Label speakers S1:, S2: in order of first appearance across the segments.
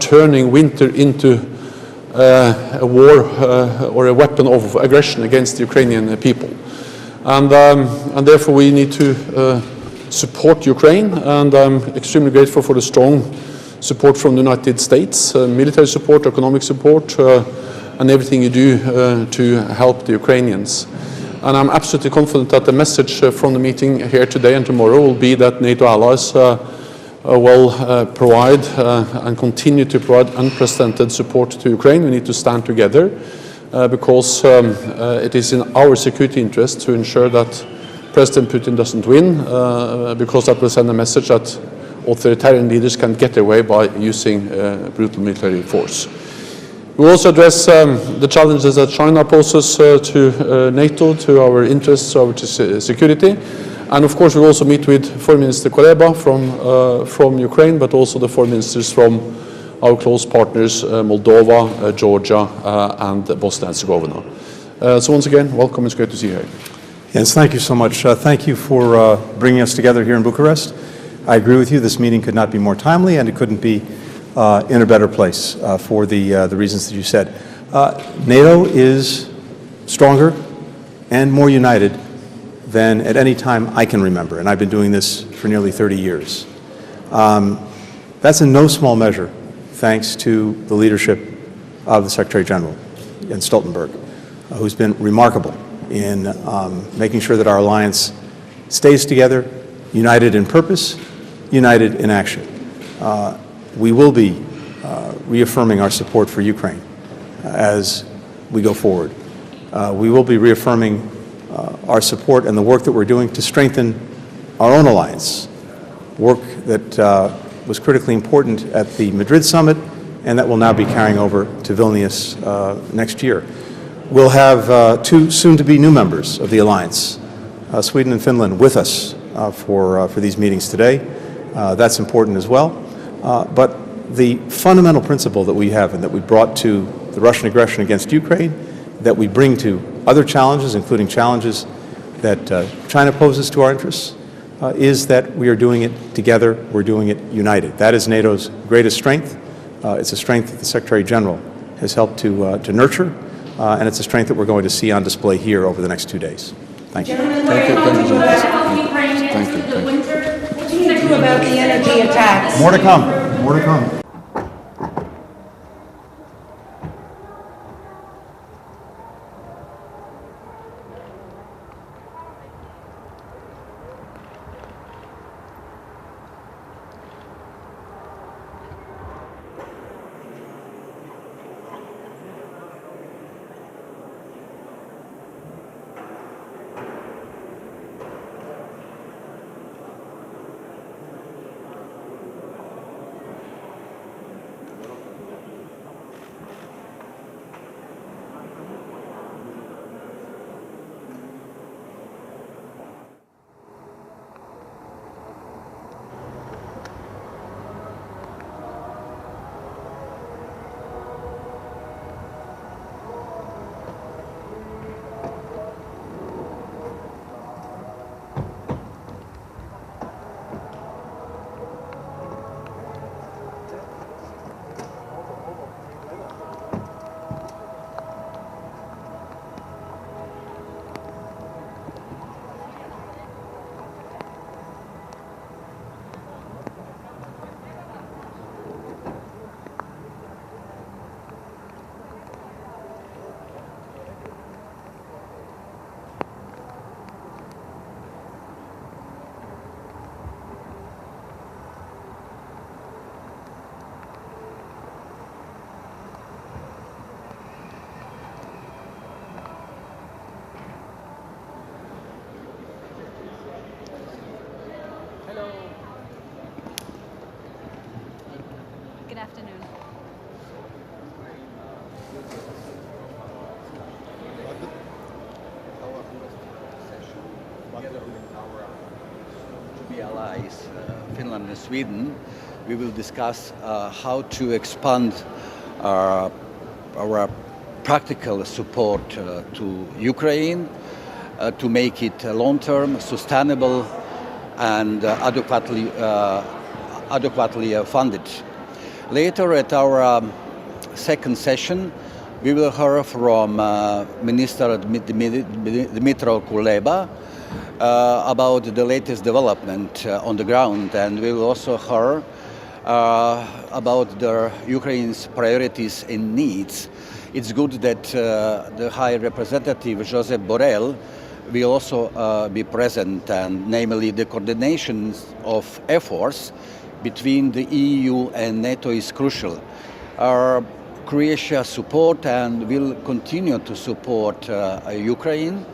S1: turning winter into a war or a weapon of aggression against the Ukrainian people. And therefore we need to support Ukraine, and I'm extremely grateful for the strong support from the United States, military support, economic support, and everything you do to help the Ukrainians. And I'm absolutely confident that the message from the meeting here today and tomorrow will be that NATO allies will provide and continue to provide unprecedented support to Ukraine. We need to stand together because it is in our security interest to ensure that President Putin doesn't win, because that will send a message that authoritarian leaders can get their way by using brutal military force. We will also address the challenges that China poses to NATO, to our interests, to our security. And of course we will also meet with Foreign Minister Kuleba from Ukraine, but also the foreign ministers from our close partners Moldova, Georgia, and Bosnia and Herzegovina. So once again, welcome. It's great to see you here.
S2: Yes, thank you so much. Thank you for bringing us together here in Bucharest. I agree with you. This meeting could not be more timely, and it couldn't be in a better place for the reasons that you said. NATO is stronger and more united than at any time I can remember, and I've been doing this for nearly 30 years. That's in no small measure thanks to the leadership of the Secretary General, Jens Stoltenberg, who's been remarkable in making sure that our alliance stays together, united in purpose, united in action. We will be reaffirming our support for Ukraine as we go forward. We will be reaffirming our support and the work that we're doing to strengthen our own alliance, work that was critically important at the Madrid summit and that will now be carrying over to Vilnius next year. We'll have two soon-to-be new members of the alliance, Sweden and Finland, with us for these meetings today. That's important as well. But the fundamental principle that we have and that we brought to the Russian aggression against Ukraine, that we bring to other challenges, including challenges that China poses to our interests, is that we are doing it together, we're doing it united. That is NATO's greatest strength. It's a strength that the Secretary General has helped to nurture, and it's a strength that we're going to see on display here over the next 2 days. Thank you.
S1: Thank you.
S3: What do you think about the energy attacks?
S2: More to come. More to come.
S4: Good afternoon.
S5: To be allies, Finland and Sweden, we will discuss how to expand our practical support to Ukraine, to make it long-term, sustainable, and adequately funded. Later at our second session, we will hear from Minister Dmytro Kuleba about the latest development on the ground, and we will also hear about Ukraine's priorities and needs. It's good that the High Representative Josep Borrell will also be present, and namely the coordination of efforts between the EU and NATO is crucial. Croatia support and will continue to support Ukraine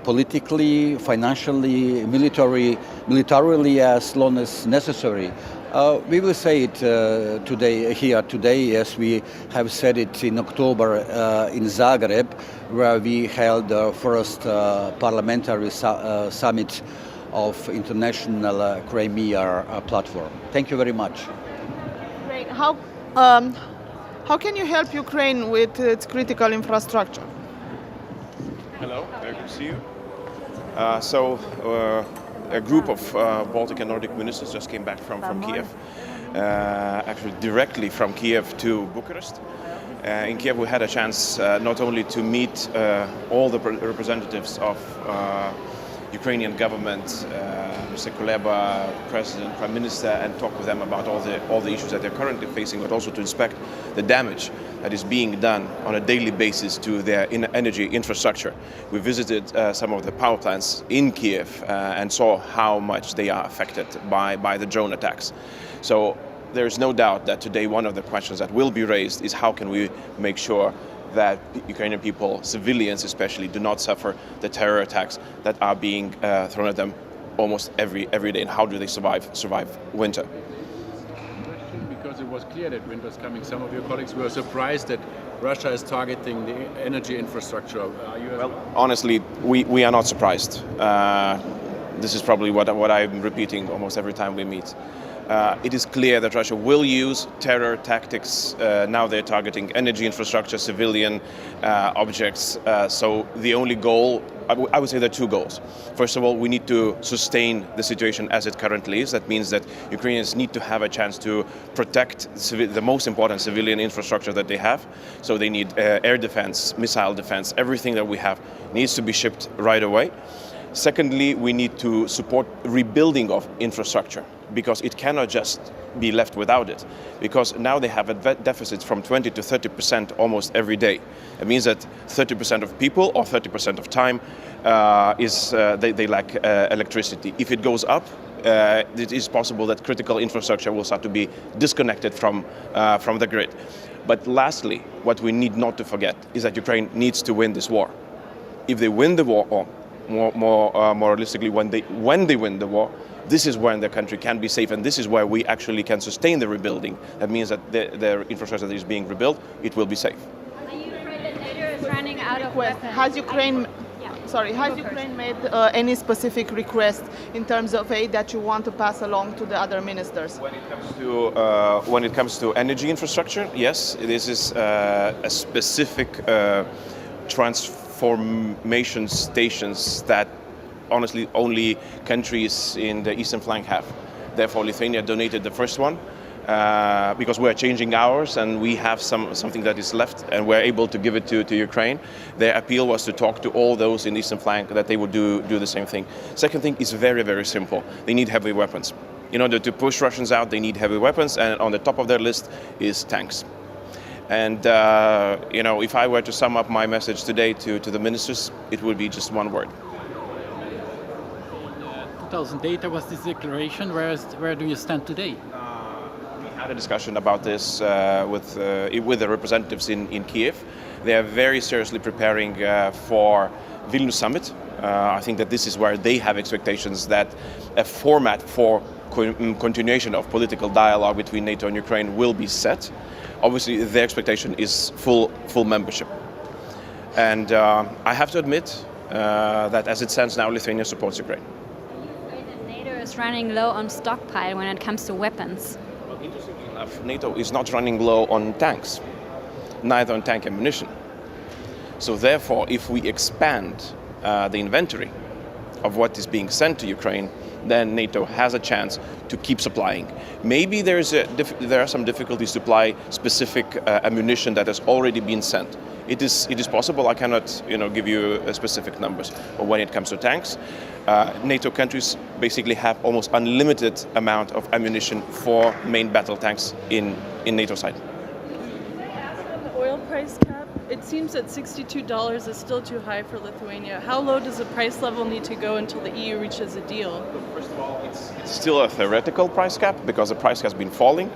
S5: politically, financially, militarily as long as necessary. We will say it today, as we have said it in October in Zagreb, where we held the first parliamentary summit of International Crimea platform. Thank you very much.
S6: Great. How can you help Ukraine with its critical infrastructure?
S7: Hello, very good to see you. A group of Baltic and Nordic ministers just came back from Kiev, actually directly from Kiev to Bucharest. In Kiev we had a chance not only to meet all the representatives of Ukrainian government, Mr. Kuleba, President, Prime Minister, and talk with them about all the issues that they're currently facing, but also to inspect the damage that is being done on a daily basis to their energy infrastructure. We visited some of the power plants in Kiev and saw how much they are affected by the drone attacks. So there is no doubt that today one of the questions that will be raised is how can we make sure that Ukrainian people, civilians especially, do not suffer the terror attacks that are being thrown at them almost every day, and how do they survive winter?
S8: Because it was clear that winter is coming. Some of your colleagues were surprised that Russia is targeting the energy infrastructure. Are you
S7: well, honestly, we are not surprised. This is probably what I'm repeating almost every time we meet. It is clear that Russia will use terror tactics. Now they're targeting energy infrastructure, civilian objects. So the only goal, I would say there are two goals. First of all, we need to sustain the situation as it currently is. That means that Ukrainians need to have a chance to protect the most important civilian infrastructure that they have. So they need air defense, missile defense, everything that we have needs to be shipped right away. Secondly, we need to support rebuilding of infrastructure, because it cannot just be left without it, because now they have a deficit from 20 to 30% almost every day. It means that 30% of people or 30% of time they lack electricity. If it goes up, it is possible that critical infrastructure will start to be disconnected from the grid. But lastly, what we need not to forget is that Ukraine needs to win this war. If they win the war, or more realistically, when they win the war, this is when the country can be safe, and this is where we actually can sustain the rebuilding. That means that the infrastructure that is being rebuilt, it will be safe.
S4: Are you afraid that NATO is running out of weapons?
S6: Has Ukraine made any specific request in terms of aid that you want to pass along to the other ministers?
S7: When it comes to energy infrastructure, yes, this is a specific transformation stations that honestly only countries in the eastern flank have. Therefore, Lithuania donated the first one because we're changing ours and we have something that is left, and we're able to give it to Ukraine. Their appeal was to talk to all those in the eastern flank that they would do the same thing. Second thing is very, very simple. They need heavy weapons. In order to push Russians out, they need heavy weapons, and on the top of their list is tanks. And if I were to sum up my message today to the ministers, it would be just one word.
S9: 2008 there was this declaration. Where do you stand today?
S7: We had a discussion about this with the representatives in Kiev. They are very seriously preparing for Vilnius summit. I think that this is where they have expectations that a format for continuation of political dialogue between NATO and Ukraine will be set. Obviously, their expectation is full membership. And I have to admit that as it stands now, Lithuania supports Ukraine.
S4: NATO is running low on stockpile when it comes to weapons.
S7: Well, interestingly enough, NATO is not running low on tanks, neither on tank ammunition. So therefore, if we expand the inventory of what is being sent to Ukraine, then NATO has a chance to keep supplying. Maybe there are some difficulties to supply specific ammunition that has already been sent. It is possible. I cannot give you specific numbers. But when it comes to tanks, NATO countries basically have almost unlimited amount of ammunition for main battle tanks in NATO side.
S10: The oil price cap, it seems that $62 is still too high for Lithuania. How low does the price level need to go until the EU reaches a deal?
S7: First of all, it's still a theoretical price cap because the price has been falling.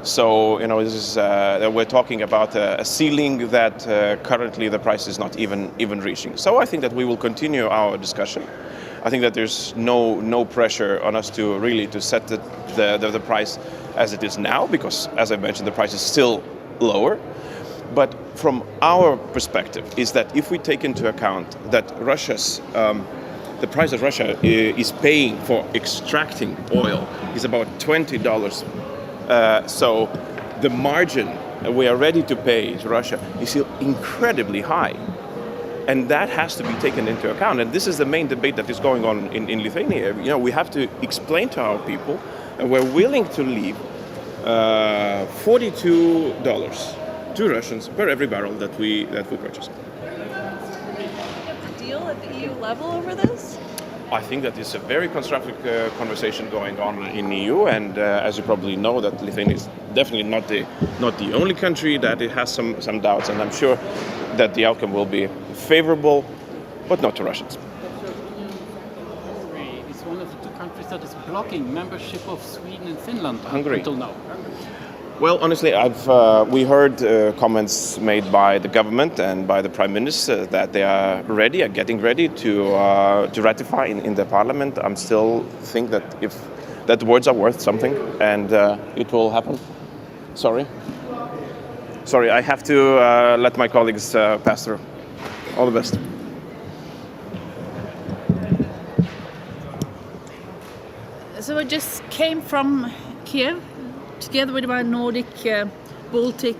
S7: So, this is we're talking about a ceiling that currently the price is not even reaching. So I think that we will continue our discussion. I think that there's no pressure on us to set the price as it is now, because, as I mentioned, the price is still lower. But from our perspective is that if we take into account that the price that Russia is paying for extracting oil is about $20. So the margin we are ready to pay to Russia is still incredibly high. And that has to be taken into account. And this is the main debate that is going on in Lithuania. We have to explain to our people that we're willing to leave $42 to Russians per every barrel that we purchase.
S10: A deal at the EU level over this?
S7: I think that it's a very constructive conversation going on in the EU, and as you probably know, that Lithuania is definitely not the only country that it has some doubts, and I'm sure that the outcome will be favorable, but not to Russians.
S9: Hungary is one of the two countries that is blocking membership of Sweden and Finland until now.
S7: Well, honestly, we heard comments made by the government and by the Prime Minister that they are getting ready to ratify in the Parliament. I'm still think that words are worth something, and it will happen. Sorry, I have to let my colleagues pass through. All the best.
S11: So I just came from Kiev, together with my Nordic, Baltic